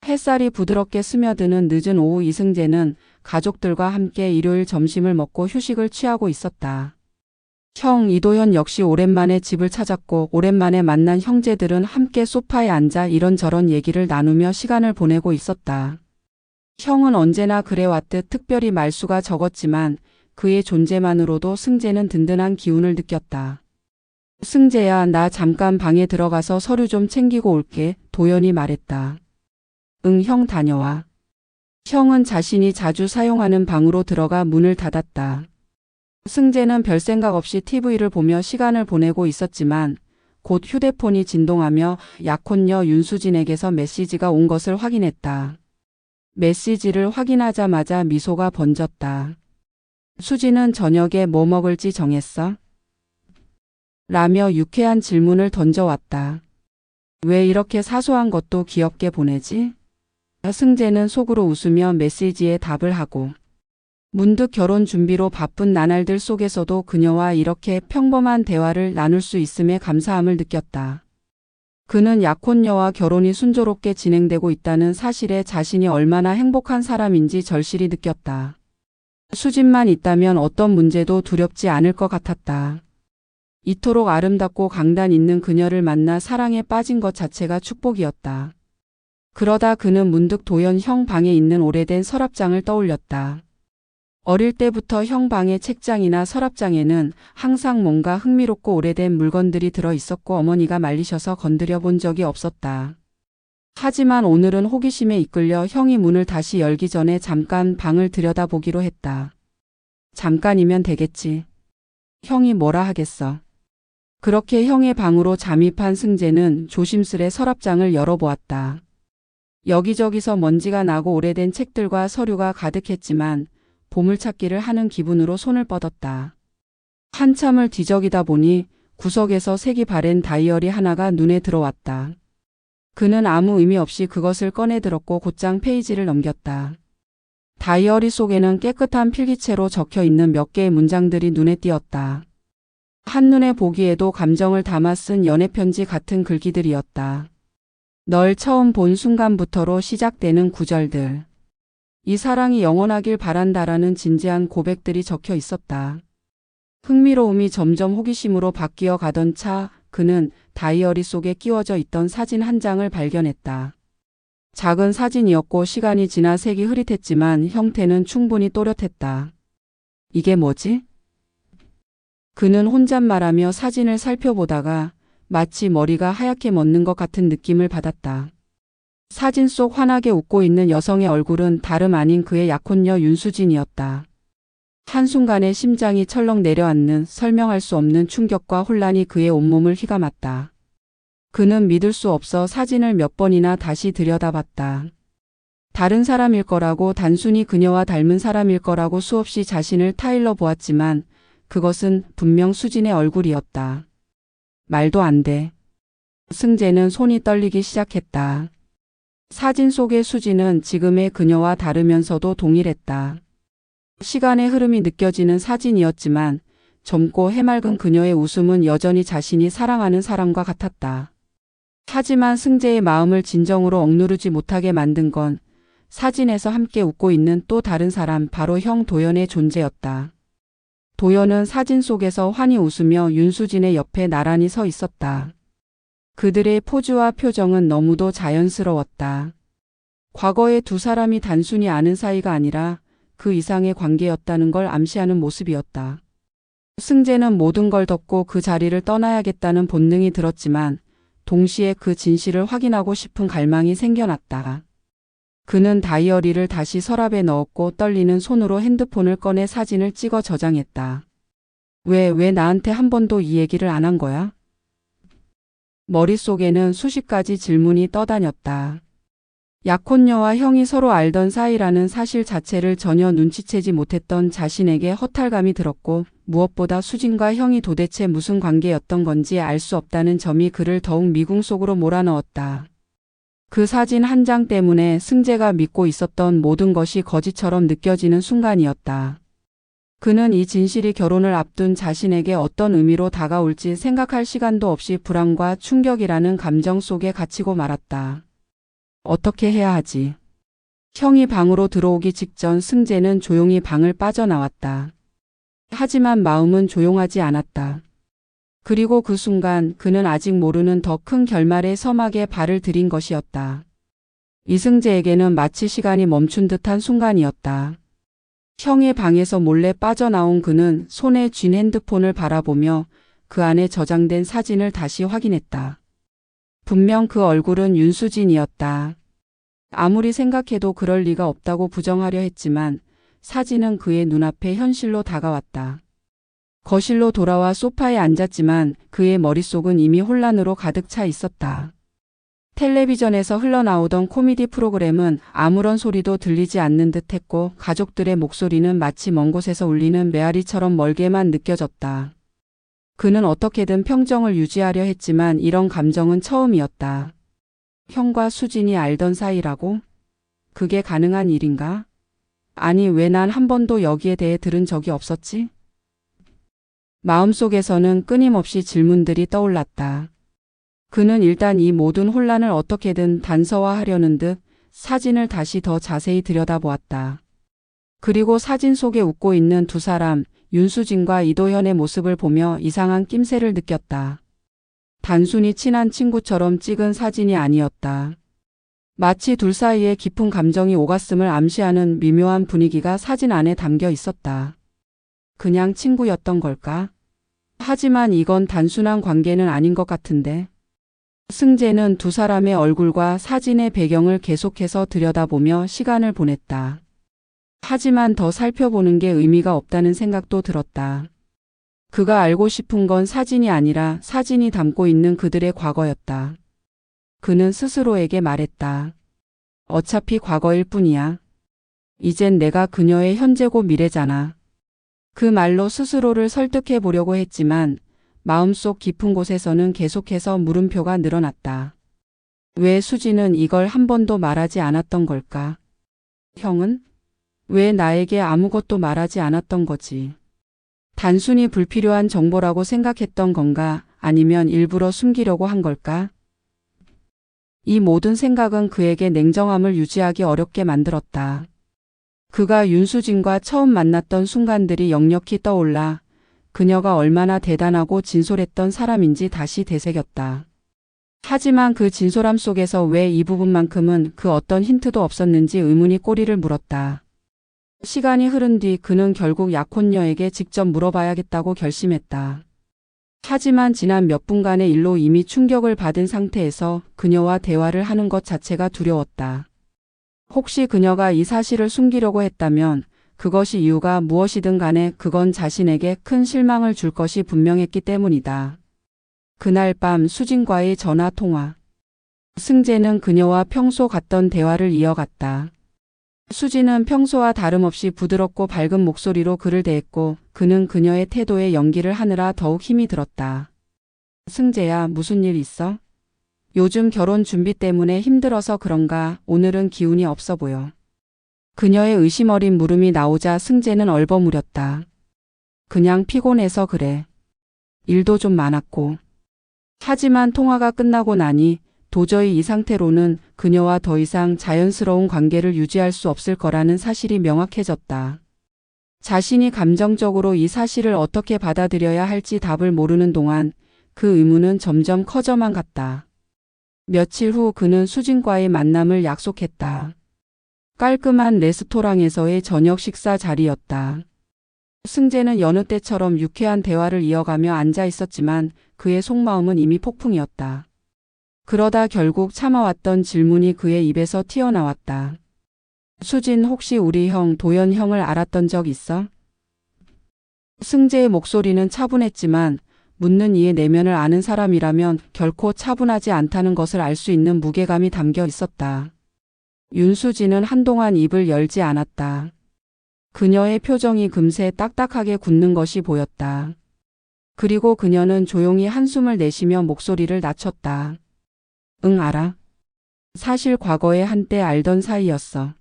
햇살이 부드럽게 스며드는 늦은 오후 이승재는 가족들과 함께 일요일 점심을 먹고 휴식을 취하고 있었다. 형 이도현 역시 오랜만에 집을 찾았고 오랜만에 만난 형제들은 함께 소파에 앉아 이런저런 얘기를 나누며 시간을 보내고 있었다. 형은 언제나 그래왔듯 특별히 말수가 적었지만 그의 존재만으로도 승재는 든든한 기운을 느꼈다. 승재야, 나 잠깐 방에 들어가서 서류 좀 챙기고 올게, 도연이 말했다. 응, 형 다녀와. 형은 자신이 자주 사용하는 방으로 들어가 문을 닫았다. 승재는 별 생각 없이 TV를 보며 시간을 보내고 있었지만 곧 휴대폰이 진동하며 약혼녀 윤수진에게서 메시지가 온 것을 확인했다. 메시지를 확인하자마자 미소가 번졌다. 수진은 저녁에 뭐 먹을지 정했어? 라며 유쾌한 질문을 던져왔다. 왜 이렇게 사소한 것도 귀엽게 보내지? 승재는 속으로 웃으며 메시지에 답을 하고 문득 결혼 준비로 바쁜 나날들 속에서도 그녀와 이렇게 평범한 대화를 나눌 수 있음에 감사함을 느꼈다. 그는 약혼녀와 결혼이 순조롭게 진행되고 있다는 사실에 자신이 얼마나 행복한 사람인지 절실히 느꼈다. 수진만 있다면 어떤 문제도 두렵지 않을 것 같았다. 이토록 아름답고 강단 있는 그녀를 만나 사랑에 빠진 것 자체가 축복이었다. 그러다 그는 문득 도연 형 방에 있는 오래된 서랍장을 떠올렸다. 어릴 때부터 형 방의 책장이나 서랍장에는 항상 뭔가 흥미롭고 오래된 물건들이 들어 있었고 어머니가 말리셔서 건드려 본 적이 없었다. 하지만 오늘은 호기심에 이끌려 형이 문을 다시 열기 전에 잠깐 방을 들여다보기로 했다. 잠깐이면 되겠지. 형이 뭐라 하겠어. 그렇게 형의 방으로 잠입한 승재는 조심스레 서랍장을 열어보았다. 여기저기서 먼지가 나고 오래된 책들과 서류가 가득했지만 보물찾기를 하는 기분으로 손을 뻗었다. 한참을 뒤적이다 보니 구석에서 색이 바랜 다이어리 하나가 눈에 들어왔다. 그는 아무 의미 없이 그것을 꺼내 들었고 곧장 페이지를 넘겼다. 다이어리 속에는 깨끗한 필기체로 적혀 있는 몇 개의 문장들이 눈에 띄었다. 한눈에 보기에도 감정을 담아 쓴 연애편지 같은 글귀들이었다. 널 처음 본 순간부터로 시작되는 구절들. 이 사랑이 영원하길 바란다라는 진지한 고백들이 적혀 있었다. 흥미로움이 점점 호기심으로 바뀌어 가던 차 그는 다이어리 속에 끼워져 있던 사진 한 장을 발견했다. 작은 사진이었고 시간이 지나 색이 흐릿했지만 형태는 충분히 또렷했다. 이게 뭐지? 그는 혼잣말하며 사진을 살펴보다가 마치 머리가 하얗게 멎는 것 같은 느낌을 받았다. 사진 속 환하게 웃고 있는 여성의 얼굴은 다름 아닌 그의 약혼녀 윤수진이었다. 한순간에 심장이 철렁 내려앉는 설명할 수 없는 충격과 혼란이 그의 온몸을 휘감았다. 그는 믿을 수 없어 사진을 몇 번이나 다시 들여다봤다. 다른 사람일 거라고, 단순히 그녀와 닮은 사람일 거라고 수없이 자신을 타일러 보았지만 그것은 분명 수진의 얼굴이었다. 말도 안 돼. 승재는 손이 떨리기 시작했다. 사진 속의 수진은 지금의 그녀와 다르면서도 동일했다. 시간의 흐름이 느껴지는 사진이었지만 젊고 해맑은 그녀의 웃음은 여전히 자신이 사랑하는 사람과 같았다. 하지만 승재의 마음을 진정으로 억누르지 못하게 만든 건 사진에서 함께 웃고 있는 또 다른 사람, 바로 형 도연의 존재였다. 도연은 사진 속에서 환히 웃으며 윤수진의 옆에 나란히 서 있었다. 그들의 포즈와 표정은 너무도 자연스러웠다. 과거의 두 사람이 단순히 아는 사이가 아니라 그 이상의 관계였다는 걸 암시하는 모습이었다. 승재는 모든 걸 덮고 그 자리를 떠나야겠다는 본능이 들었지만 동시에 그 진실을 확인하고 싶은 갈망이 생겨났다. 그는 다이어리를 다시 서랍에 넣었고 떨리는 손으로 핸드폰을 꺼내 사진을 찍어 저장했다. 왜 나한테 한 번도 이 얘기를 안 한 거야? 머릿속에는 수십 가지 질문이 떠다녔다. 약혼녀와 형이 서로 알던 사이라는 사실 자체를 전혀 눈치채지 못했던 자신에게 허탈감이 들었고, 무엇보다 수진과 형이 도대체 무슨 관계였던 건지 알 수 없다는 점이 그를 더욱 미궁 속으로 몰아넣었다. 그 사진 한 장 때문에 승재가 믿고 있었던 모든 것이 거짓처럼 느껴지는 순간이었다. 그는 이 진실이 결혼을 앞둔 자신에게 어떤 의미로 다가올지 생각할 시간도 없이 불안과 충격이라는 감정 속에 갇히고 말았다. 어떻게 해야 하지? 형이 방으로 들어오기 직전 승재는 조용히 방을 빠져나왔다. 하지만 마음은 조용하지 않았다. 그리고 그 순간 그는 아직 모르는 더 큰 결말의 서막에 발을 들인 것이었다. 이승재에게는 마치 시간이 멈춘 듯한 순간이었다. 형의 방에서 몰래 빠져나온 그는 손에 쥔 핸드폰을 바라보며 그 안에 저장된 사진을 다시 확인했다. 분명 그 얼굴은 윤수진이었다. 아무리 생각해도 그럴 리가 없다고 부정하려 했지만 사진은 그의 눈앞에 현실로 다가왔다. 거실로 돌아와 소파에 앉았지만 그의 머릿속은 이미 혼란으로 가득 차 있었다. 텔레비전에서 흘러나오던 코미디 프로그램은 아무런 소리도 들리지 않는 듯 했고 가족들의 목소리는 마치 먼 곳에서 울리는 메아리처럼 멀게만 느껴졌다. 그는 어떻게든 평정을 유지하려 했지만 이런 감정은 처음이었다. 형과 수진이 알던 사이라고? 그게 가능한 일인가? 아니, 왜 난 한 번도 여기에 대해 들은 적이 없었지? 마음속에서는 끊임없이 질문들이 떠올랐다. 그는 일단 이 모든 혼란을 어떻게든 단서화하려는 듯 사진을 다시 더 자세히 들여다보았다. 그리고 사진 속에 웃고 있는 두 사람, 윤수진과 이도현의 모습을 보며 이상한 낌새를 느꼈다. 단순히 친한 친구처럼 찍은 사진이 아니었다. 마치 둘 사이에 깊은 감정이 오갔음을 암시하는 미묘한 분위기가 사진 안에 담겨 있었다. 그냥 친구였던 걸까? 하지만 이건 단순한 관계는 아닌 것 같은데. 승재는 두 사람의 얼굴과 사진의 배경을 계속해서 들여다보며 시간을 보냈다. 하지만 더 살펴보는 게 의미가 없다는 생각도 들었다. 그가 알고 싶은 건 사진이 아니라 사진이 담고 있는 그들의 과거였다. 그는 스스로에게 말했다. 어차피 과거일 뿐이야. 이젠 내가 그녀의 현재고 미래잖아. 그 말로 스스로를 설득해 보려고 했지만 마음속 깊은 곳에서는 계속해서 물음표가 늘어났다. 왜 수지는 이걸 한 번도 말하지 않았던 걸까? 형은? 왜 나에게 아무것도 말하지 않았던 거지? 단순히 불필요한 정보라고 생각했던 건가? 아니면 일부러 숨기려고 한 걸까? 이 모든 생각은 그에게 냉정함을 유지하기 어렵게 만들었다. 그가 윤수진과 처음 만났던 순간들이 역력히 떠올라 그녀가 얼마나 대단하고 진솔했던 사람인지 다시 되새겼다. 하지만 그 진솔함 속에서 왜 이 부분만큼은 그 어떤 힌트도 없었는지 의문이 꼬리를 물었다. 시간이 흐른 뒤 그는 결국 약혼녀에게 직접 물어봐야겠다고 결심했다. 하지만 지난 몇 분간의 일로 이미 충격을 받은 상태에서 그녀와 대화를 하는 것 자체가 두려웠다. 혹시 그녀가 이 사실을 숨기려고 했다면 그것이 이유가 무엇이든 간에 그건 자신에게 큰 실망을 줄 것이 분명했기 때문이다. 그날 밤 수진과의 전화 통화. 승재는 그녀와 평소 갔던 대화를 이어갔다. 수진은 평소와 다름없이 부드럽고 밝은 목소리로 그를 대했고 그는 그녀의 태도에 연기를 하느라 더욱 힘이 들었다. 승재야, 무슨 일 있어? 요즘 결혼 준비 때문에 힘들어서 그런가 오늘은 기운이 없어 보여. 그녀의 의심 어린 물음이 나오자 승재는 얼버무렸다. 그냥 피곤해서 그래. 일도 좀 많았고. 하지만 통화가 끝나고 나니 도저히 이 상태로는 그녀와 더 이상 자연스러운 관계를 유지할 수 없을 거라는 사실이 명확해졌다. 자신이 감정적으로 이 사실을 어떻게 받아들여야 할지 답을 모르는 동안 그 의문은 점점 커져만 갔다. 며칠 후 그는 수진과의 만남을 약속했다. 깔끔한 레스토랑에서의 저녁 식사 자리였다. 승재는 여느 때처럼 유쾌한 대화를 이어가며 앉아 있었지만 그의 속마음은 이미 폭풍이었다. 그러다 결국 참아왔던 질문이 그의 입에서 튀어나왔다. 수진, 혹시 우리 형 도현 형을 알았던 적 있어? 승재의 목소리는 차분했지만 묻는 이의 내면을 아는 사람이라면 결코 차분하지 않다는 것을 알 수 있는 무게감이 담겨 있었다. 윤수진은 한동안 입을 열지 않았다. 그녀의 표정이 금세 딱딱하게 굳는 것이 보였다. 그리고 그녀는 조용히 한숨을 내쉬며 목소리를 낮췄다. 응, 알아. 사실 과거에 한때 알던 사이였어.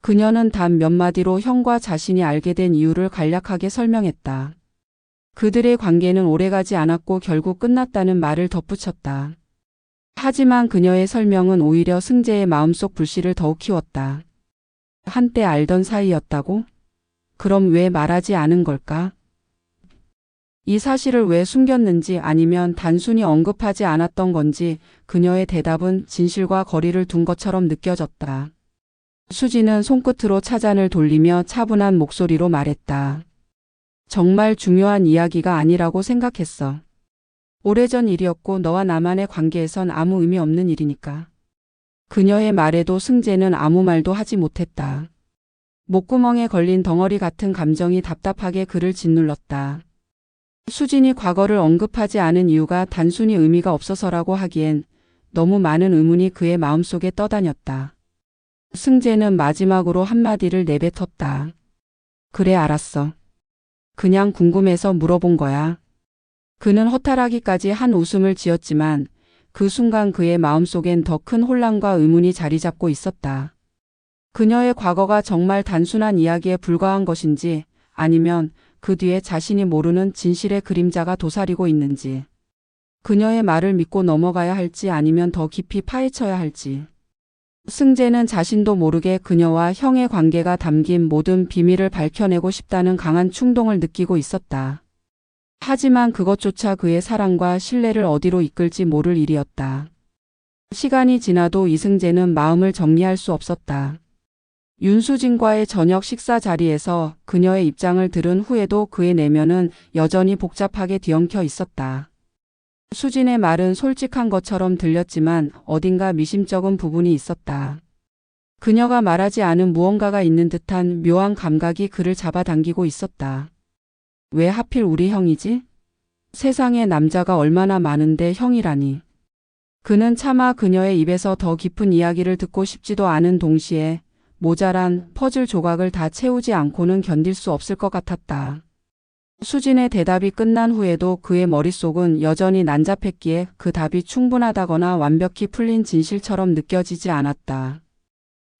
그녀는 단 몇 마디로 형과 자신이 알게 된 이유를 간략하게 설명했다. 그들의 관계는 오래가지 않았고 결국 끝났다는 말을 덧붙였다. 하지만 그녀의 설명은 오히려 승재의 마음속 불씨를 더욱 키웠다. 한때 알던 사이였다고? 그럼 왜 말하지 않은 걸까? 이 사실을 왜 숨겼는지 아니면 단순히 언급하지 않았던 건지 그녀의 대답은 진실과 거리를 둔 것처럼 느껴졌다. 수지는 손끝으로 차잔을 돌리며 차분한 목소리로 말했다. 정말 중요한 이야기가 아니라고 생각했어. 오래전 일이었고 너와 나만의 관계에선 아무 의미 없는 일이니까. 그녀의 말에도 승재는 아무 말도 하지 못했다. 목구멍에 걸린 덩어리 같은 감정이 답답하게 그를 짓눌렀다. 수진이 과거를 언급하지 않은 이유가 단순히 의미가 없어서라고 하기엔 너무 많은 의문이 그의 마음속에 떠다녔다. 승재는 마지막으로 한마디를 내뱉었다. 그래, 알았어. 그냥 궁금해서 물어본 거야. 그는 허탈하기까지 한 웃음을 지었지만 그 순간 그의 마음속엔 더 큰 혼란과 의문이 자리 잡고 있었다. 그녀의 과거가 정말 단순한 이야기에 불과한 것인지 아니면 그 뒤에 자신이 모르는 진실의 그림자가 도사리고 있는지. 그녀의 말을 믿고 넘어가야 할지 아니면 더 깊이 파헤쳐야 할지. 승재는 자신도 모르게 그녀와 형의 관계가 담긴 모든 비밀을 밝혀내고 싶다는 강한 충동을 느끼고 있었다. 하지만 그것조차 그의 사랑과 신뢰를 어디로 이끌지 모를 일이었다. 시간이 지나도 이승재는 마음을 정리할 수 없었다. 윤수진과의 저녁 식사 자리에서 그녀의 입장을 들은 후에도 그의 내면은 여전히 복잡하게 뒤엉켜 있었다. 수진의 말은 솔직한 것처럼 들렸지만 어딘가 미심쩍은 부분이 있었다. 그녀가 말하지 않은 무언가가 있는 듯한 묘한 감각이 그를 잡아당기고 있었다. 왜 하필 우리 형이지? 세상에 남자가 얼마나 많은데 형이라니. 그는 차마 그녀의 입에서 더 깊은 이야기를 듣고 싶지도 않은 동시에 모자란 퍼즐 조각을 다 채우지 않고는 견딜 수 없을 것 같았다. 수진의 대답이 끝난 후에도 그의 머릿속은 여전히 난잡했기에 그 답이 충분하다거나 완벽히 풀린 진실처럼 느껴지지 않았다.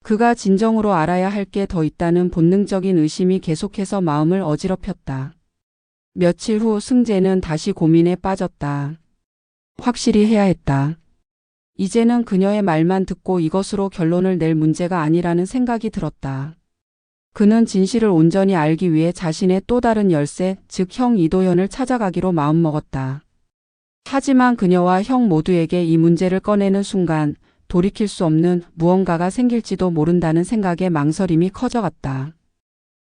그가 진정으로 알아야 할 게 더 있다는 본능적인 의심이 계속해서 마음을 어지럽혔다. 며칠 후 승재는 다시 고민에 빠졌다. 확실히 해야 했다. 이제는 그녀의 말만 듣고 이것으로 결론을 낼 문제가 아니라는 생각이 들었다. 그는 진실을 온전히 알기 위해 자신의 또 다른 열쇠, 즉 형 이도현을 찾아가기로 마음먹었다. 하지만 그녀와 형 모두에게 이 문제를 꺼내는 순간 돌이킬 수 없는 무언가가 생길지도 모른다는 생각에 망설임이 커져갔다.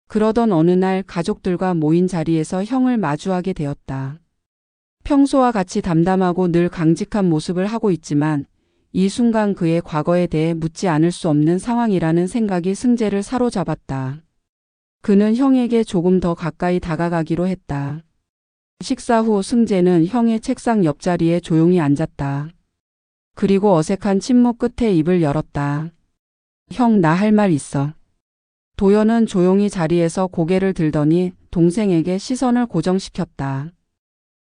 그러던 어느 날 가족들과 모인 자리에서 형을 마주하게 되었다. 평소와 같이 담담하고 늘 강직한 모습을 하고 있지만 이 순간 그의 과거에 대해 묻지 않을 수 없는 상황이라는 생각이 승재를 사로잡았다. 그는 형에게 조금 더 가까이 다가가기로 했다. 식사 후 승재는 형의 책상 옆자리에 조용히 앉았다. 그리고 어색한 침묵 끝에 입을 열었다. 형, 나 할 말 있어. 도연은 조용히 자리에서 고개를 들더니 동생에게 시선을 고정시켰다.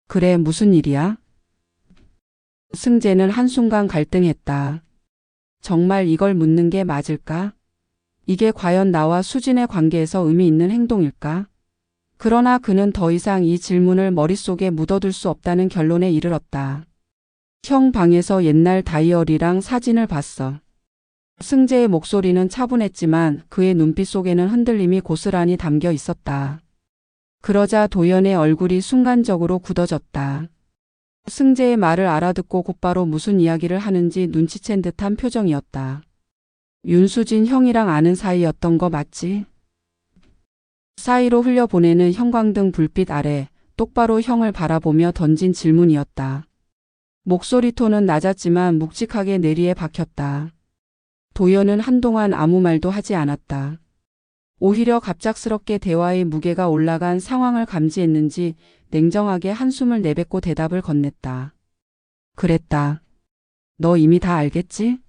그래, 무슨 일이야? 승재는 한순간 갈등했다. 정말 이걸 묻는 게 맞을까? 이게 과연 나와 수진의 관계에서 의미 있는 행동일까? 그러나 그는 더 이상 이 질문을 머릿속에 묻어둘 수 없다는 결론에 이르렀다. 형 방에서 옛날 다이어리랑 사진을 봤어. 승재의 목소리는 차분했지만 그의 눈빛 속에는 흔들림이 고스란히 담겨 있었다. 그러자 도연의 얼굴이 순간적으로 굳어졌다. 승재의 말을 알아듣고 곧바로 무슨 이야기를 하는지 눈치챈 듯한 표정이었다. 윤수진 형이랑 아는 사이였던 거 맞지? 사이로 흘려보내는 형광등 불빛 아래 똑바로 형을 바라보며 던진 질문이었다. 목소리 톤은 낮았지만 묵직하게 내리에 박혔다. 도연은 한동안 아무 말도 하지 않았다. 오히려 갑작스럽게 대화의 무게가 올라간 상황을 감지했는지 냉정하게 한숨을 내뱉고 대답을 건넸다. 그랬다. 너 이미 다 알겠지?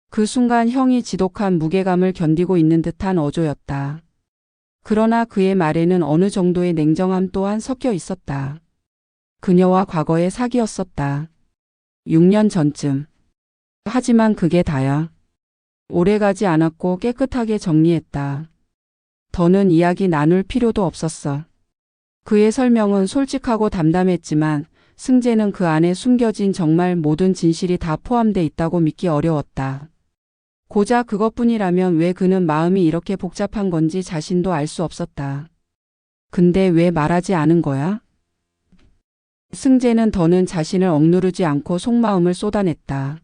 그 순간 형이 지독한 무게감을 견디고 있는 듯한 어조였다. 그러나 그의 말에는 어느 정도의 냉정함 또한 섞여 있었다. 그녀와 과거의 사귀었었다. 6년 전쯤. 하지만 그게 다야. 오래가지 않았고 깨끗하게 정리했다. 더는 이야기 나눌 필요도 없었어. 그의 설명은 솔직하고 담담했지만 승재는 그 안에 숨겨진 정말 모든 진실이 다 포함돼 있다고 믿기 어려웠다. 고작 그것뿐이라면 왜 그는 마음이 이렇게 복잡한 건지 자신도 알 수 없었다. 근데 왜 말하지 않은 거야? 승재는 더는 자신을 억누르지 않고 속마음을 쏟아냈다.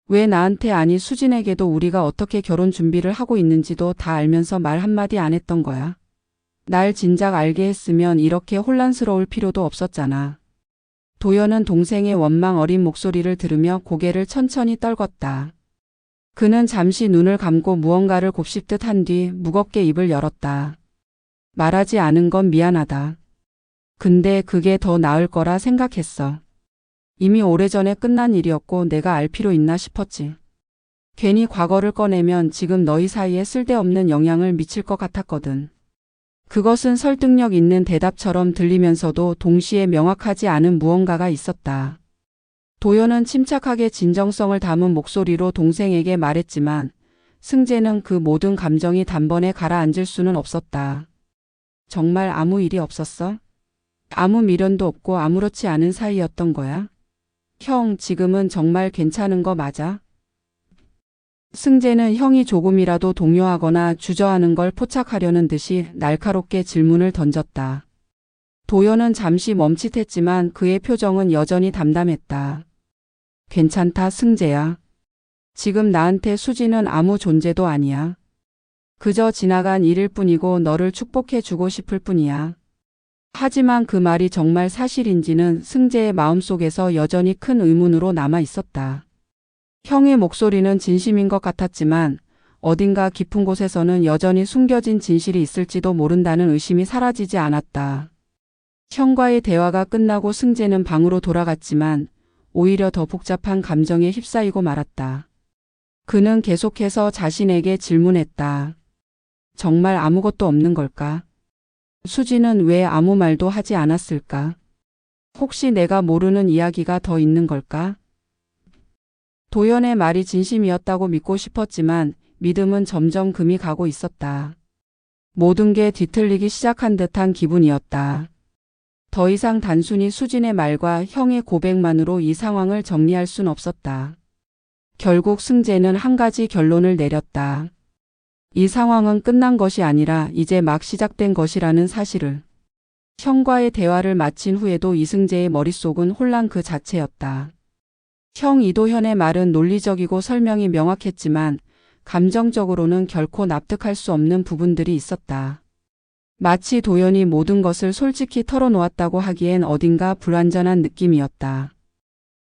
왜 나한테 아니 수진에게도 우리가 어떻게 결혼 준비를 하고 있는지도 다 알면서 말 한마디 안 했던 거야? 날 진작 알게 했으면 이렇게 혼란스러울 필요도 없었잖아. 도연은 동생의 원망 어린 목소리를 들으며 고개를 천천히 떨궜다. 그는 잠시 눈을 감고 무언가를 곱씹듯 한 뒤 무겁게 입을 열었다. 말하지 않은 건 미안하다. 근데 그게 더 나을 거라 생각했어. 이미 오래전에 끝난 일이었고 내가 알 필요 있나 싶었지. 괜히 과거를 꺼내면 지금 너희 사이에 쓸데없는 영향을 미칠 것 같았거든. 그것은 설득력 있는 대답처럼 들리면서도 동시에 명확하지 않은 무언가가 있었다. 도연은 침착하게 진정성을 담은 목소리로 동생에게 말했지만 승재는 그 모든 감정이 단번에 가라앉을 수는 없었다. 정말 아무 일이 없었어? 아무 미련도 없고 아무렇지 않은 사이였던 거야? 형, 지금은 정말 괜찮은 거 맞아? 승재는 형이 조금이라도 동요하거나 주저하는 걸 포착하려는 듯이 날카롭게 질문을 던졌다. 도연은 잠시 멈칫했지만 그의 표정은 여전히 담담했다. 괜찮다, 승재야. 지금 나한테 수지는 아무 존재도 아니야. 그저 지나간 일일 뿐이고 너를 축복해주고 싶을 뿐이야. 하지만 그 말이 정말 사실인지는 승재의 마음속에서 여전히 큰 의문으로 남아 있었다. 형의 목소리는 진심인 것 같았지만 어딘가 깊은 곳에서는 여전히 숨겨진 진실이 있을지도 모른다는 의심이 사라지지 않았다. 형과의 대화가 끝나고 승재는 방으로 돌아갔지만 오히려 더 복잡한 감정에 휩싸이고 말았다. 그는 계속해서 자신에게 질문했다. 정말 아무것도 없는 걸까? 수지는 왜 아무 말도 하지 않았을까? 혹시 내가 모르는 이야기가 더 있는 걸까? 도연의 말이 진심이었다고 믿고 싶었지만 믿음은 점점 금이 가고 있었다. 모든 게 뒤틀리기 시작한 듯한 기분이었다. 더 이상 단순히 수진의 말과 형의 고백만으로 이 상황을 정리할 순 없었다. 결국 승재는 한 가지 결론을 내렸다. 이 상황은 끝난 것이 아니라 이제 막 시작된 것이라는 사실을. 형과의 대화를 마친 후에도 이승재의 머릿속은 혼란 그 자체였다. 형 이도현의 말은 논리적이고 설명이 명확했지만 감정적으로는 결코 납득할 수 없는 부분들이 있었다. 마치 도연이 모든 것을 솔직히 털어놓았다고 하기엔 어딘가 불완전한 느낌이었다.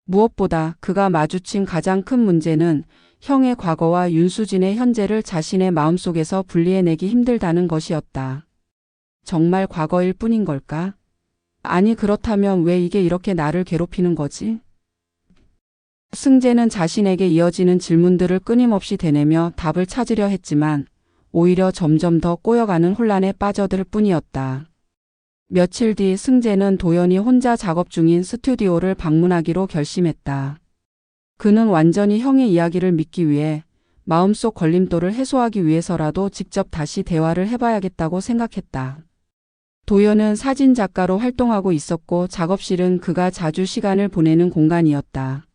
무엇보다 그가 마주친 가장 큰 문제는 형의 과거와 윤수진의 현재를 자신의 마음속에서 분리해내기 힘들다는 것이었다. 정말 과거일 뿐인 걸까? 아니 그렇다면 왜 이게 이렇게 나를 괴롭히는 거지? 승재는 자신에게 이어지는 질문들을 끊임없이 되뇌며 답을 찾으려 했지만 오히려 점점 더 꼬여가는 혼란에 빠져들 뿐이었다. 며칠 뒤 승재는 도연이 혼자 작업 중인 스튜디오를 방문하기로 결심했다. 그는 완전히 형의 이야기를 믿기 위해 마음속 걸림돌을 해소하기 위해서라도 직접 다시 대화를 해봐야겠다고 생각했다. 도연은 사진작가로 활동하고 있었고 작업실은 그가 자주 시간을 보내는 공간이었다.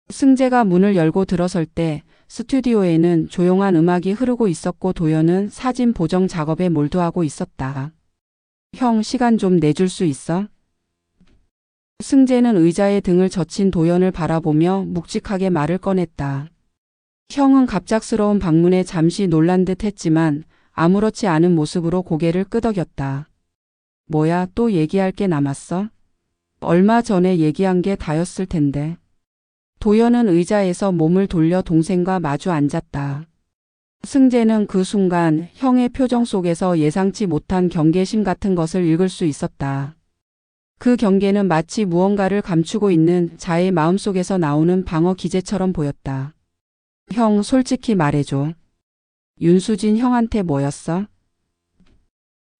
승재가 문을 열고 들어설 때 스튜디오에는 조용한 음악이 흐르고 있었고 도연은 사진 보정 작업에 몰두하고 있었다. 형, 시간 좀 내줄 수 있어? 승재는 의자에 등을 젖힌 도연을 바라보며 묵직하게 말을 꺼냈다. 형은 갑작스러운 방문에 잠시 놀란 듯 했지만 아무렇지 않은 모습으로 고개를 끄덕였다. 뭐야, 또 얘기할 게 남았어? 얼마 전에 얘기한 게 다였을 텐데. 도연은 의자에서 몸을 돌려 동생과 마주 앉았다. 승재는 그 순간 형의 표정 속에서 예상치 못한 경계심 같은 것을 읽을 수 있었다. 그 경계는 마치 무언가를 감추고 있는 자의 마음속에서 나오는 방어 기제처럼 보였다. 형, 솔직히 말해줘. 윤수진 형한테 뭐였어?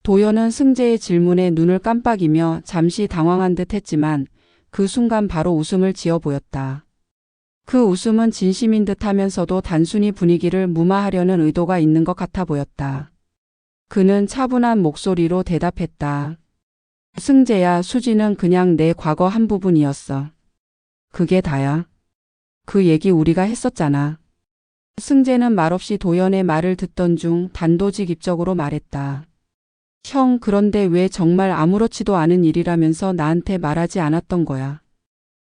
도연은 승재의 질문에 눈을 깜빡이며 잠시 당황한 듯 했지만 그 순간 바로 웃음을 지어 보였다. 그 웃음은 진심인 듯 하면서도 단순히 분위기를 무마하려는 의도가 있는 것 같아 보였다. 그는 차분한 목소리로 대답했다. 승재야, 수지는 그냥 내 과거 한 부분이었어. 그게 다야. 그 얘기 우리가 했었잖아. 승재는 말없이 도연의 말을 듣던 중 단도직입적으로 말했다. 형, 그런데 왜 정말 아무렇지도 않은 일이라면서 나한테 말하지 않았던 거야?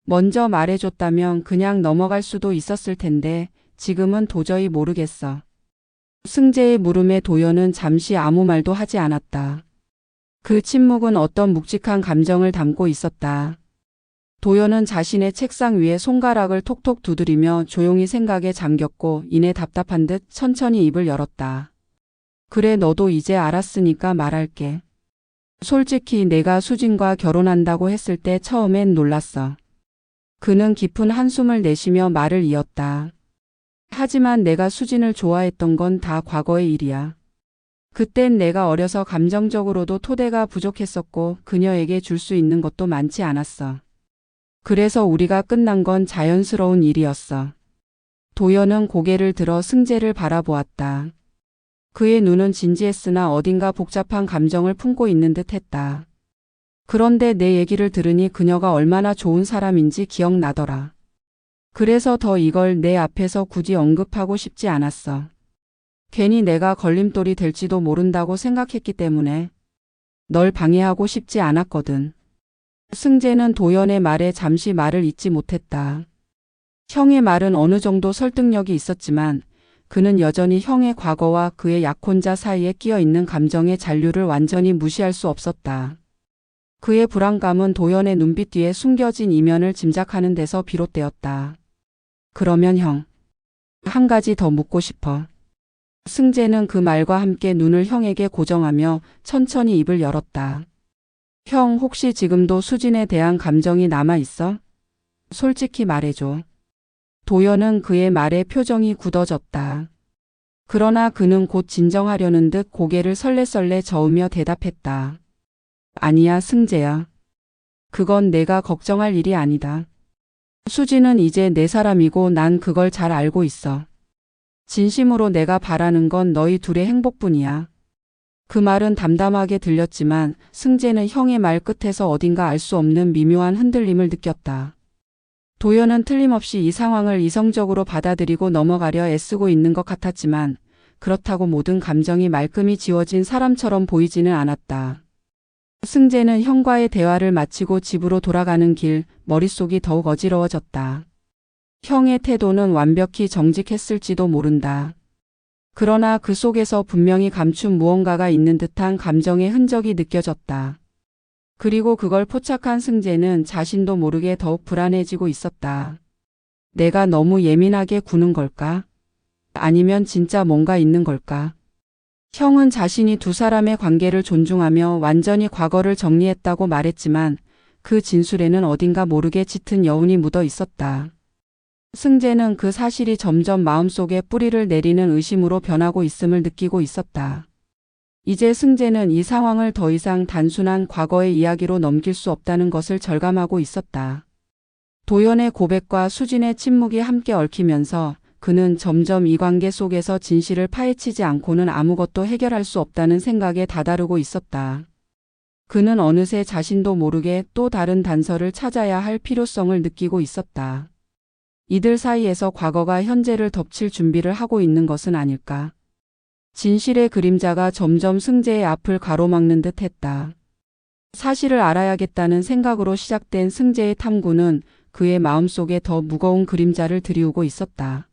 먼저 말해줬다면 그냥 넘어갈 수도 있었을 텐데 지금은 도저히 모르겠어. 승재의 물음에 도연은 잠시 아무 말도 하지 않았다. 그 침묵은 어떤 묵직한 감정을 담고 있었다. 도연은 자신의 책상 위에 손가락을 톡톡 두드리며 조용히 생각에 잠겼고 이내 답답한 듯 천천히 입을 열었다. 그래, 너도 이제 알았으니까 말할게. 솔직히 내가 수진과 결혼한다고 했을 때 처음엔 놀랐어. 그는 깊은 한숨을 내쉬며 말을 이었다. 하지만 내가 수진을 좋아했던 건 다 과거의 일이야. 그땐 내가 어려서 감정적으로도 토대가 부족했었고 그녀에게 줄 수 있는 것도 많지 않았어. 그래서 우리가 끝난 건 자연스러운 일이었어. 도연은 고개를 들어 승재를 바라보았다. 그의 눈은 진지했으나 어딘가 복잡한 감정을 품고 있는 듯 했다. 그런데 내 얘기를 들으니 그녀가 얼마나 좋은 사람인지 기억나더라. 그래서 더 이걸 내 앞에서 굳이 언급하고 싶지 않았어. 괜히 내가 걸림돌이 될지도 모른다고 생각했기 때문에 널 방해하고 싶지 않았거든. 승재는 도연의 말에 잠시 말을 잇지 못했다. 형의 말은 어느 정도 설득력이 있었지만 그는 여전히 형의 과거와 그의 약혼자 사이에 끼어 있는 감정의 잔류를 완전히 무시할 수 없었다. 그의 불안감은 도연의 눈빛 뒤에 숨겨진 이면을 짐작하는 데서 비롯되었다. 그러면 형, 한 가지 더 묻고 싶어. 승재는 그 말과 함께 눈을 형에게 고정하며 천천히 입을 열었다. 형, 혹시 지금도 수진에 대한 감정이 남아있어? 솔직히 말해줘. 도연은 그의 말에 표정이 굳어졌다. 그러나 그는 곧 진정하려는 듯 고개를 설레설레 저으며 대답했다. 아니야, 승재야. 그건 내가 걱정할 일이 아니다. 수진은 이제 내 사람이고 난 그걸 잘 알고 있어. 진심으로 내가 바라는 건 너희 둘의 행복뿐이야. 그 말은 담담하게 들렸지만 승재는 형의 말 끝에서 어딘가 알 수 없는 미묘한 흔들림을 느꼈다. 도연은 틀림없이 이 상황을 이성적으로 받아들이고 넘어가려 애쓰고 있는 것 같았지만 그렇다고 모든 감정이 말끔히 지워진 사람처럼 보이지는 않았다. 승재는 형과의 대화를 마치고 집으로 돌아가는 길 머릿속이 더욱 어지러워졌다. 형의 태도는 완벽히 정직했을지도 모른다. 그러나 그 속에서 분명히 감춘 무언가가 있는 듯한 감정의 흔적이 느껴졌다. 그리고 그걸 포착한 승재는 자신도 모르게 더욱 불안해지고 있었다. 내가 너무 예민하게 구는 걸까? 아니면 진짜 뭔가 있는 걸까? 형은 자신이 두 사람의 관계를 존중하며 완전히 과거를 정리했다고 말했지만 그 진술에는 어딘가 모르게 짙은 여운이 묻어 있었다. 승재는 그 사실이 점점 마음속에 뿌리를 내리는 의심으로 변하고 있음을 느끼고 있었다. 이제 승재는 이 상황을 더 이상 단순한 과거의 이야기로 넘길 수 없다는 것을 절감하고 있었다. 도연의 고백과 수진의 침묵이 함께 얽히면서 그는 점점 이 관계 속에서 진실을 파헤치지 않고는 아무것도 해결할 수 없다는 생각에 다다르고 있었다. 그는 어느새 자신도 모르게 또 다른 단서를 찾아야 할 필요성을 느끼고 있었다. 이들 사이에서 과거가 현재를 덮칠 준비를 하고 있는 것은 아닐까. 진실의 그림자가 점점 승재의 앞을 가로막는 듯 했다. 사실을 알아야겠다는 생각으로 시작된 승재의 탐구는 그의 마음속에 더 무거운 그림자를 들이우고 있었다.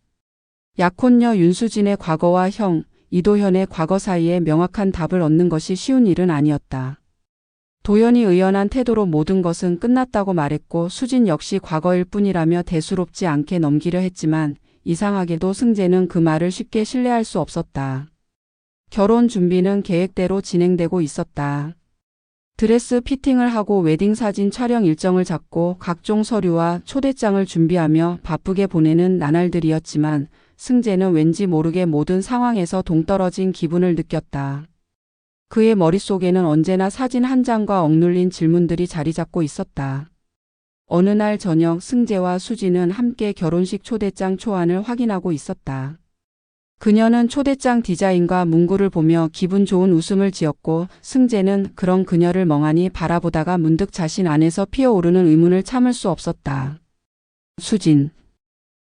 약혼녀 윤수진의 과거와 형, 이도현의 과거 사이에 명확한 답을 얻는 것이 쉬운 일은 아니었다. 도연이 의연한 태도로 모든 것은 끝났다고 말했고 수진 역시 과거일 뿐이라며 대수롭지 않게 넘기려 했지만 이상하게도 승재는 그 말을 쉽게 신뢰할 수 없었다. 결혼 준비는 계획대로 진행되고 있었다. 드레스 피팅을 하고 웨딩 사진 촬영 일정을 잡고 각종 서류와 초대장을 준비하며 바쁘게 보내는 나날들이었지만 승재는 왠지 모르게 모든 상황에서 동떨어진 기분을 느꼈다. 그의 머릿속에는 언제나 사진 한 장과 억눌린 질문들이 자리 잡고 있었다. 어느 날 저녁 승재와 수지는 함께 결혼식 초대장 초안을 확인하고 있었다. 그녀는 초대장 디자인과 문구를 보며 기분 좋은 웃음을 지었고 승재는 그런 그녀를 멍하니 바라보다가 문득 자신 안에서 피어오르는 의문을 참을 수 없었다. 수진.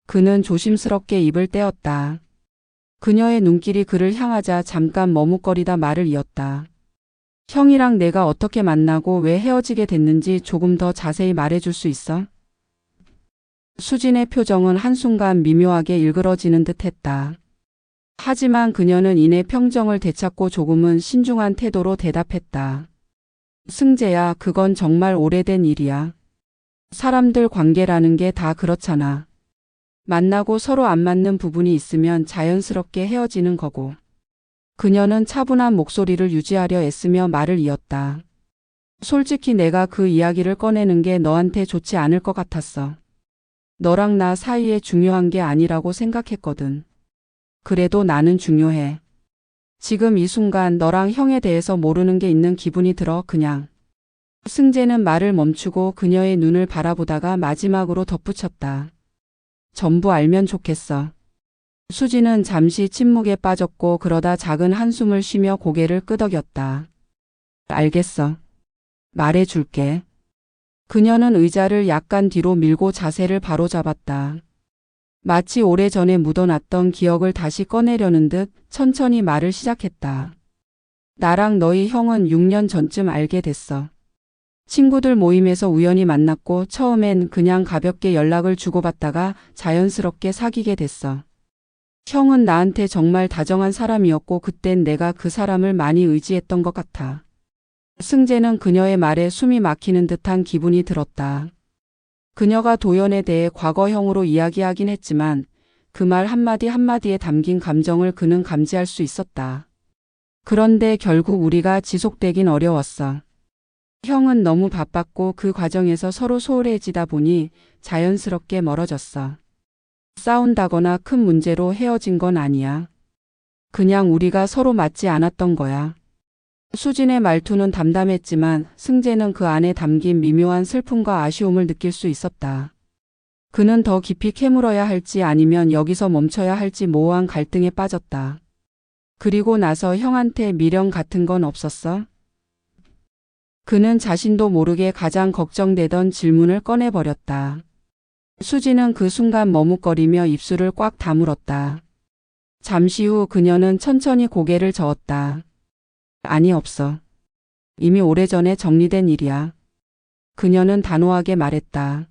그는 조심스럽게 입을 떼었다. 그녀의 눈길이 그를 향하자 잠깐 머뭇거리다 말을 이었다. 형이랑 내가 어떻게 만나고 왜 헤어지게 됐는지 조금 더 자세히 말해줄 수 있어? 수진의 표정은 한순간 미묘하게 일그러지는 듯 했다. 하지만 그녀는 이내 평정을 되찾고 조금은 신중한 태도로 대답했다. 승재야, 그건 정말 오래된 일이야. 사람들 관계라는 게 다 그렇잖아. 만나고 서로 안 맞는 부분이 있으면 자연스럽게 헤어지는 거고. 그녀는 차분한 목소리를 유지하려 애쓰며 말을 이었다. 솔직히 내가 그 이야기를 꺼내는 게 너한테 좋지 않을 것 같았어. 너랑 나 사이에 중요한 게 아니라고 생각했거든. 그래도 나는 중요해. 지금 이 순간 너랑 형에 대해서 모르는 게 있는 기분이 들어 그냥. 승재는 말을 멈추고 그녀의 눈을 바라보다가 마지막으로 덧붙였다. 전부 알면 좋겠어. 수진은 잠시 침묵에 빠졌고 그러다 작은 한숨을 쉬며 고개를 끄덕였다. 알겠어. 말해줄게. 그녀는 의자를 약간 뒤로 밀고 자세를 바로잡았다. 마치 오래전에 묻어놨던 기억을 다시 꺼내려는 듯 천천히 말을 시작했다. 나랑 너희 형은 6년 전쯤 알게 됐어. 친구들 모임에서 우연히 만났고 처음엔 그냥 가볍게 연락을 주고받다가 자연스럽게 사귀게 됐어. 형은 나한테 정말 다정한 사람이었고 그땐 내가 그 사람을 많이 의지했던 것 같아. 승재는 그녀의 말에 숨이 막히는 듯한 기분이 들었다. 그녀가 도연에 대해 과거형으로 이야기하긴 했지만 그 말 한마디 한마디에 담긴 감정을 그는 감지할 수 있었다. 그런데 결국 우리가 지속되긴 어려웠어. 형은 너무 바빴고 그 과정에서 서로 소홀해지다 보니 자연스럽게 멀어졌어. 싸운다거나 큰 문제로 헤어진 건 아니야. 그냥 우리가 서로 맞지 않았던 거야. 수진의 말투는 담담했지만 승재는 그 안에 담긴 미묘한 슬픔과 아쉬움을 느낄 수 있었다. 그는 더 깊이 캐물어야 할지 아니면 여기서 멈춰야 할지 모호한 갈등에 빠졌다. 그리고 나서 형한테 미련 같은 건 없었어? 그는 자신도 모르게 가장 걱정되던 질문을 꺼내버렸다. 수진은 그 순간 머뭇거리며 입술을 꽉 다물었다. 잠시 후 그녀는 천천히 고개를 저었다. 아니 없어. 이미 오래전에 정리된 일이야. 그녀는 단호하게 말했다.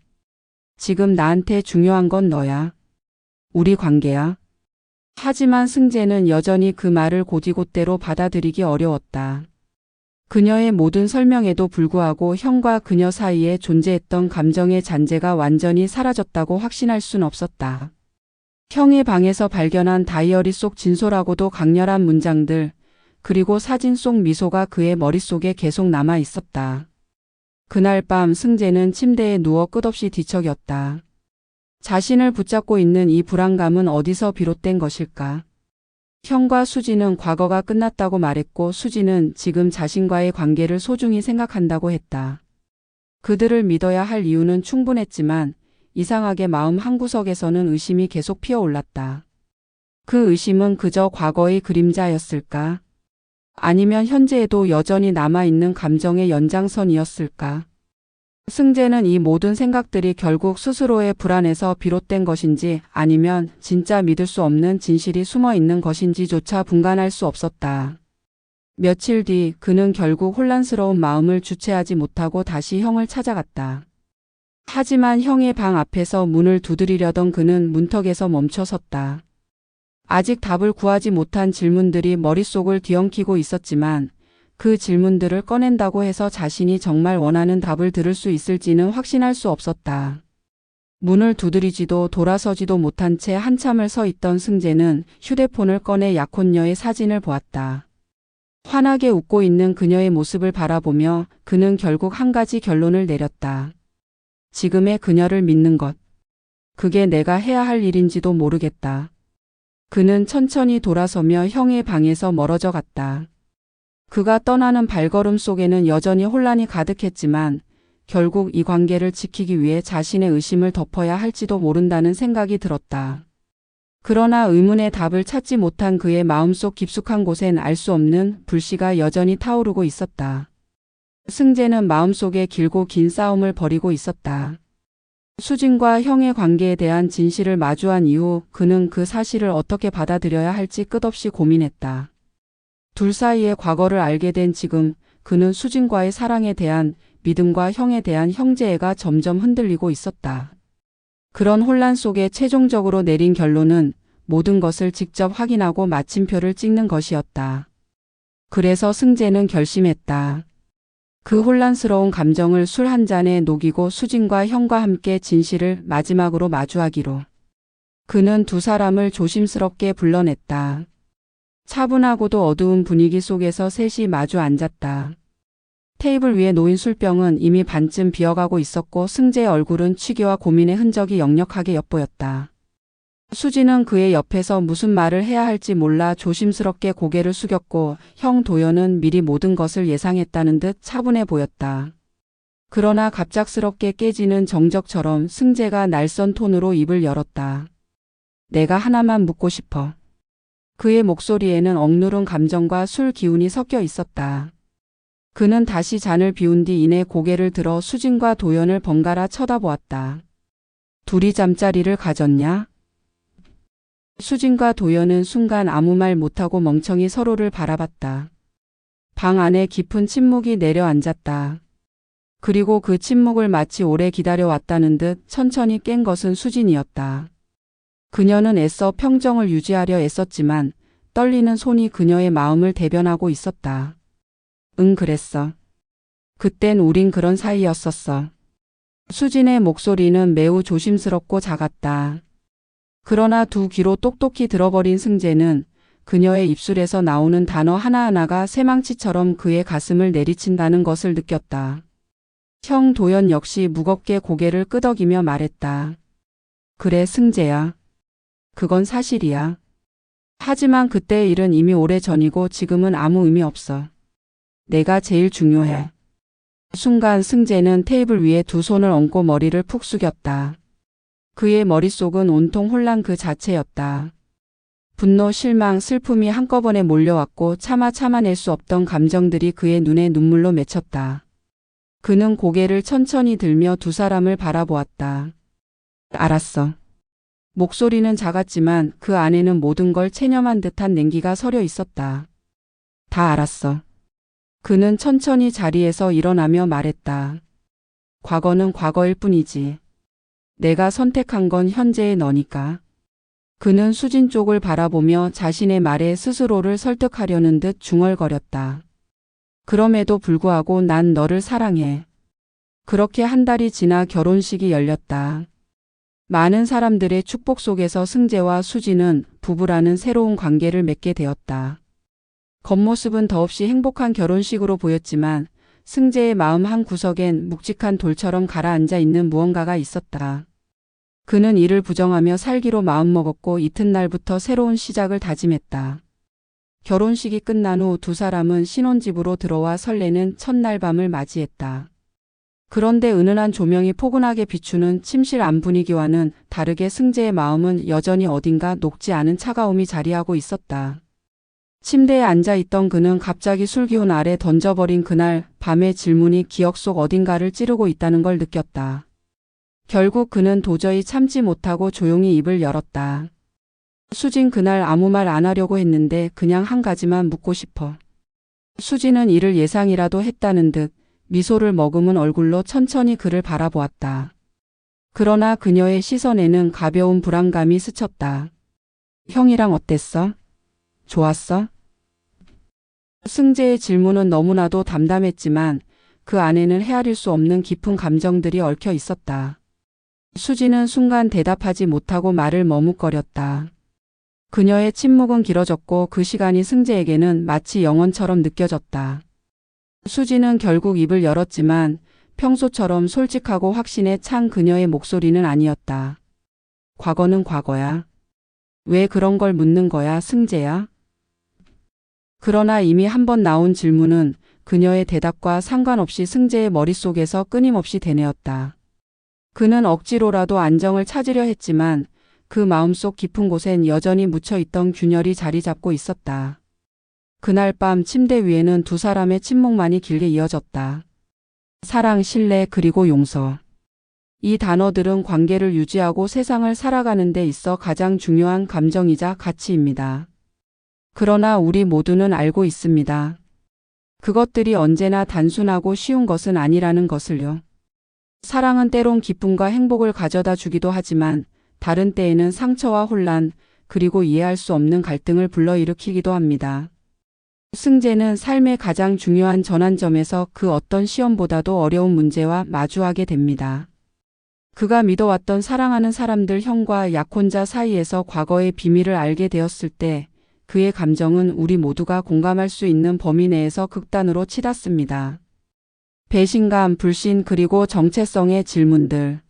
지금 나한테 중요한 건 너야. 우리 관계야. 하지만 승재는 여전히 그 말을 곧이곧대로 받아들이기 어려웠다. 그녀의 모든 설명에도 불구하고 형과 그녀 사이에 존재했던 감정의 잔재가 완전히 사라졌다고 확신할 순 없었다. 형의 방에서 발견한 다이어리 속 진솔하고도 강렬한 문장들, 그리고 사진 속 미소가 그의 머릿속에 계속 남아 있었다. 그날 밤 승재는 침대에 누워 끝없이 뒤척였다. 자신을 붙잡고 있는 이 불안감은 어디서 비롯된 것일까? 형과 수지는 과거가 끝났다고 말했고 수지는 지금 자신과의 관계를 소중히 생각한다고 했다. 그들을 믿어야 할 이유는 충분했지만 이상하게 마음 한구석에서는 의심이 계속 피어올랐다. 그 의심은 그저 과거의 그림자였을까? 아니면 현재에도 여전히 남아있는 감정의 연장선이었을까? 승재는 이 모든 생각들이 결국 스스로의 불안에서 비롯된 것인지 아니면 진짜 믿을 수 없는 진실이 숨어 있는 것인지조차 분간할 수 없었다. 며칠 뒤 그는 결국 혼란스러운 마음을 주체하지 못하고 다시 형을 찾아갔다. 하지만 형의 방 앞에서 문을 두드리려던 그는 문턱에서 멈춰섰다. 아직 답을 구하지 못한 질문들이 머릿속을 뒤엉키고 있었지만 그 질문들을 꺼낸다고 해서 자신이 정말 원하는 답을 들을 수 있을지는 확신할 수 없었다. 문을 두드리지도 돌아서지도 못한 채 한참을 서 있던 승재는 휴대폰을 꺼내 약혼녀의 사진을 보았다. 환하게 웃고 있는 그녀의 모습을 바라보며 그는 결국 한 가지 결론을 내렸다. 지금의 그녀를 믿는 것. 그게 내가 해야 할 일인지도 모르겠다. 그는 천천히 돌아서며 형의 방에서 멀어져 갔다. 그가 떠나는 발걸음 속에는 여전히 혼란이 가득했지만 결국 이 관계를 지키기 위해 자신의 의심을 덮어야 할지도 모른다는 생각이 들었다. 그러나 의문의 답을 찾지 못한 그의 마음속 깊숙한 곳엔 알 수 없는 불씨가 여전히 타오르고 있었다. 승재는 마음속에 길고 긴 싸움을 벌이고 있었다. 수진과 형의 관계에 대한 진실을 마주한 이후 그는 그 사실을 어떻게 받아들여야 할지 끝없이 고민했다. 둘 사이의 과거를 알게 된 지금 그는 수진과의 사랑에 대한 믿음과 형에 대한 형제애가 점점 흔들리고 있었다. 그런 혼란 속에 최종적으로 내린 결론은 모든 것을 직접 확인하고 마침표를 찍는 것이었다. 그래서 승재는 결심했다. 그 혼란스러운 감정을 술 한 잔에 녹이고 수진과 형과 함께 진실을 마지막으로 마주하기로. 그는 두 사람을 조심스럽게 불러냈다. 차분하고도 어두운 분위기 속에서 셋이 마주 앉았다. 테이블 위에 놓인 술병은 이미 반쯤 비어가고 있었고 승재의 얼굴은 취기와 고민의 흔적이 역력하게 엿보였다. 수진은 그의 옆에서 무슨 말을 해야 할지 몰라 조심스럽게 고개를 숙였고 형 도연은 미리 모든 것을 예상했다는 듯 차분해 보였다. 그러나 갑작스럽게 깨지는 정적처럼 승재가 날선 톤으로 입을 열었다. 내가 하나만 묻고 싶어. 그의 목소리에는 억누른 감정과 술 기운이 섞여 있었다. 그는 다시 잔을 비운 뒤 이내 고개를 들어 수진과 도연을 번갈아 쳐다보았다. 둘이 잠자리를 가졌냐? 수진과 도연은 순간 아무 말 못하고 멍청이 서로를 바라봤다. 방 안에 깊은 침묵이 내려앉았다. 그리고 그 침묵을 마치 오래 기다려왔다는 듯 천천히 깬 것은 수진이었다. 그녀는 애써 평정을 유지하려 애썼지만 떨리는 손이 그녀의 마음을 대변하고 있었다. 응, 그랬어. 그땐 우린 그런 사이였었어. 수진의 목소리는 매우 조심스럽고 작았다. 그러나 두 귀로 똑똑히 들어버린 승재는 그녀의 입술에서 나오는 단어 하나하나가 쇠망치처럼 그의 가슴을 내리친다는 것을 느꼈다. 형 도연 역시 무겁게 고개를 끄덕이며 말했다. 그래, 승재야. 그건 사실이야. 하지만 그때의 일은 이미 오래전이고 지금은 아무 의미 없어. 내가 제일 중요해. 순간 승재는 테이블 위에 두 손을 얹고 머리를 푹 숙였다. 그의 머릿속은 온통 혼란 그 자체였다. 분노, 실망, 슬픔이 한꺼번에 몰려왔고 참아낼 수 없던 감정들이 그의 눈에 눈물로 맺혔다. 그는 고개를 천천히 들며 두 사람을 바라보았다. 알았어. 목소리는 작았지만 그 안에는 모든 걸 체념한 듯한 냉기가 서려 있었다. 다 알았어. 그는 천천히 자리에서 일어나며 말했다. 과거는 과거일 뿐이지. 내가 선택한 건 현재의 너니까. 그는 수진 쪽을 바라보며 자신의 말에 스스로를 설득하려는 듯 중얼거렸다. 그럼에도 불구하고 난 너를 사랑해. 그렇게 한 달이 지나 결혼식이 열렸다. 많은 사람들의 축복 속에서 승재와 수진은 부부라는 새로운 관계를 맺게 되었다. 겉모습은 더없이 행복한 결혼식으로 보였지만 승재의 마음 한 구석엔 묵직한 돌처럼 가라앉아 있는 무언가가 있었다. 그는 이를 부정하며 살기로 마음먹었고 이튿날부터 새로운 시작을 다짐했다. 결혼식이 끝난 후 두 사람은 신혼집으로 들어와 설레는 첫날 밤을 맞이했다. 그런데 은은한 조명이 포근하게 비추는 침실 안 분위기와는 다르게 승재의 마음은 여전히 어딘가 녹지 않은 차가움이 자리하고 있었다. 침대에 앉아있던 그는 갑자기 술기운 아래 던져버린 그날 밤의 질문이 기억 속 어딘가를 찌르고 있다는 걸 느꼈다. 결국 그는 도저히 참지 못하고 조용히 입을 열었다. 수진, 그날 아무 말 안 하려고 했는데 그냥 한 가지만 묻고 싶어. 수진은 이를 예상이라도 했다는 듯 미소를 머금은 얼굴로 천천히 그를 바라보았다. 그러나 그녀의 시선에는 가벼운 불안감이 스쳤다. 형이랑 어땠어? 좋았어? 승재의 질문은 너무나도 담담했지만 그 안에는 헤아릴 수 없는 깊은 감정들이 얽혀 있었다. 수진은 순간 대답하지 못하고 말을 머뭇거렸다. 그녀의 침묵은 길어졌고 그 시간이 승재에게는 마치 영원처럼 느껴졌다. 수진은 결국 입을 열었지만 평소처럼 솔직하고 확신에 찬 그녀의 목소리는 아니었다. 과거는 과거야. 왜 그런 걸 묻는 거야, 승재야? 그러나 이미 한 번 나온 질문은 그녀의 대답과 상관없이 승재의 머릿속에서 끊임없이 되뇌었다. 그는 억지로라도 안정을 찾으려 했지만 그 마음속 깊은 곳엔 여전히 묻혀있던 균열이 자리 잡고 있었다. 그날 밤 침대 위에는 두 사람의 침묵만이 길게 이어졌다. 사랑, 신뢰, 그리고 용서. 이 단어들은 관계를 유지하고 세상을 살아가는 데 있어 가장 중요한 감정이자 가치입니다. 그러나 우리 모두는 알고 있습니다. 그것들이 언제나 단순하고 쉬운 것은 아니라는 것을요. 사랑은 때론 기쁨과 행복을 가져다 주기도 하지만 다른 때에는 상처와 혼란, 그리고 이해할 수 없는 갈등을 불러일으키기도 합니다. 승재는 삶의 가장 중요한 전환점에서 그 어떤 시험보다도 어려운 문제와 마주하게 됩니다. 그가 믿어왔던 사랑하는 사람들 형과 약혼자 사이에서 과거의 비밀을 알게 되었을 때 그의 감정은 우리 모두가 공감할 수 있는 범위 내에서 극단으로 치닫습니다. 배신감, 불신, 그리고 정체성의 질문들.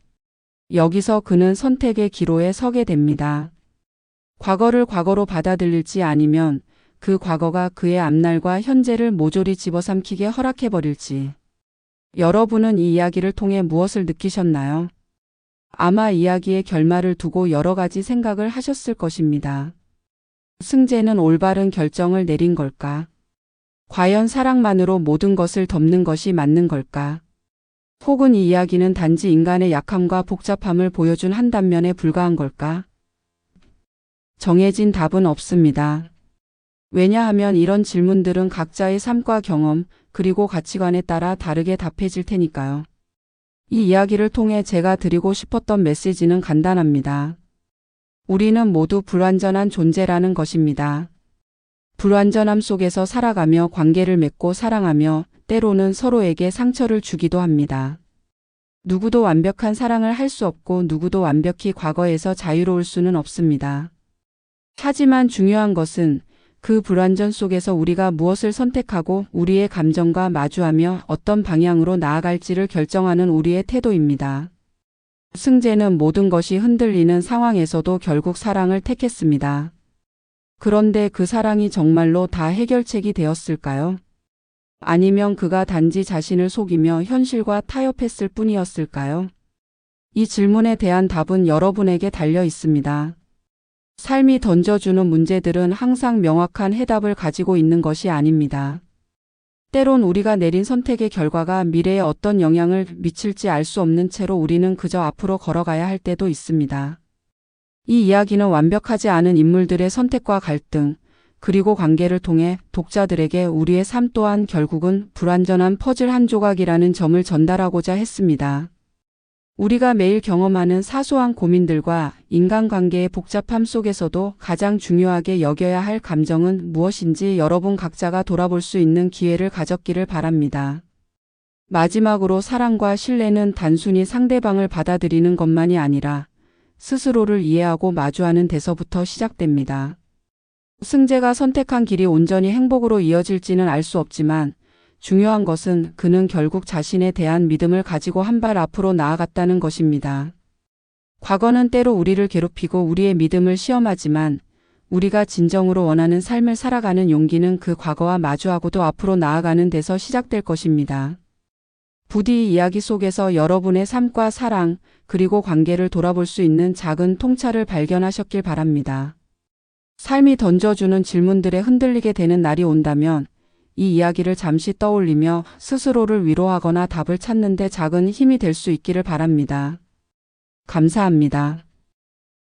여기서 그는 선택의 기로에 서게 됩니다. 과거를 과거로 받아들일지 아니면 그 과거가 그의 앞날과 현재를 모조리 집어삼키게 허락해버릴지. 여러분은 이 이야기를 통해 무엇을 느끼셨나요? 아마 이야기의 결말을 두고 여러 가지 생각을 하셨을 것입니다. 승재는 올바른 결정을 내린 걸까? 과연 사랑만으로 모든 것을 덮는 것이 맞는 걸까? 혹은 이 이야기는 단지 인간의 약함과 복잡함을 보여준 한 단면에 불과한 걸까? 정해진 답은 없습니다. 왜냐하면 이런 질문들은 각자의 삶과 경험, 그리고 가치관에 따라 다르게 답해질 테니까요. 이 이야기를 통해 제가 드리고 싶었던 메시지는 간단합니다. 우리는 모두 불완전한 존재라는 것입니다. 불완전함 속에서 살아가며 관계를 맺고 사랑하며 때로는 서로에게 상처를 주기도 합니다. 누구도 완벽한 사랑을 할 수 없고 누구도 완벽히 과거에서 자유로울 수는 없습니다. 하지만 중요한 것은 그 불완전 속에서 우리가 무엇을 선택하고 우리의 감정과 마주하며 어떤 방향으로 나아갈지를 결정하는 우리의 태도입니다. 승재는 모든 것이 흔들리는 상황에서도 결국 사랑을 택했습니다. 그런데 그 사랑이 정말로 다 해결책이 되었을까요? 아니면 그가 단지 자신을 속이며 현실과 타협했을 뿐이었을까요? 이 질문에 대한 답은 여러분에게 달려 있습니다. 삶이 던져주는 문제들은 항상 명확한 해답을 가지고 있는 것이 아닙니다. 때론 우리가 내린 선택의 결과가 미래에 어떤 영향을 미칠지 알 수 없는 채로 우리는 그저 앞으로 걸어가야 할 때도 있습니다. 이 이야기는 완벽하지 않은 인물들의 선택과 갈등, 그리고 관계를 통해 독자들에게 우리의 삶 또한 결국은 불완전한 퍼즐 한 조각이라는 점을 전달하고자 했습니다. 우리가 매일 경험하는 사소한 고민들과 인간관계의 복잡함 속에서도 가장 중요하게 여겨야 할 감정은 무엇인지 여러분 각자가 돌아볼 수 있는 기회를 가졌기를 바랍니다. 마지막으로 사랑과 신뢰는 단순히 상대방을 받아들이는 것만이 아니라 스스로를 이해하고 마주하는 데서부터 시작됩니다. 승재가 선택한 길이 온전히 행복으로 이어질지는 알 수 없지만 중요한 것은 그는 결국 자신에 대한 믿음을 가지고 한 발 앞으로 나아갔다는 것입니다. 과거는 때로 우리를 괴롭히고 우리의 믿음을 시험하지만 우리가 진정으로 원하는 삶을 살아가는 용기는 그 과거와 마주하고도 앞으로 나아가는 데서 시작될 것입니다. 부디 이야기 속에서 여러분의 삶과 사랑, 그리고 관계를 돌아볼 수 있는 작은 통찰을 발견하셨길 바랍니다. 삶이 던져주는 질문들에 흔들리게 되는 날이 온다면 이 이야기를 잠시 떠올리며 스스로를 위로하거나 답을 찾는 데 작은 힘이 될 수 있기를 바랍니다. 감사합니다.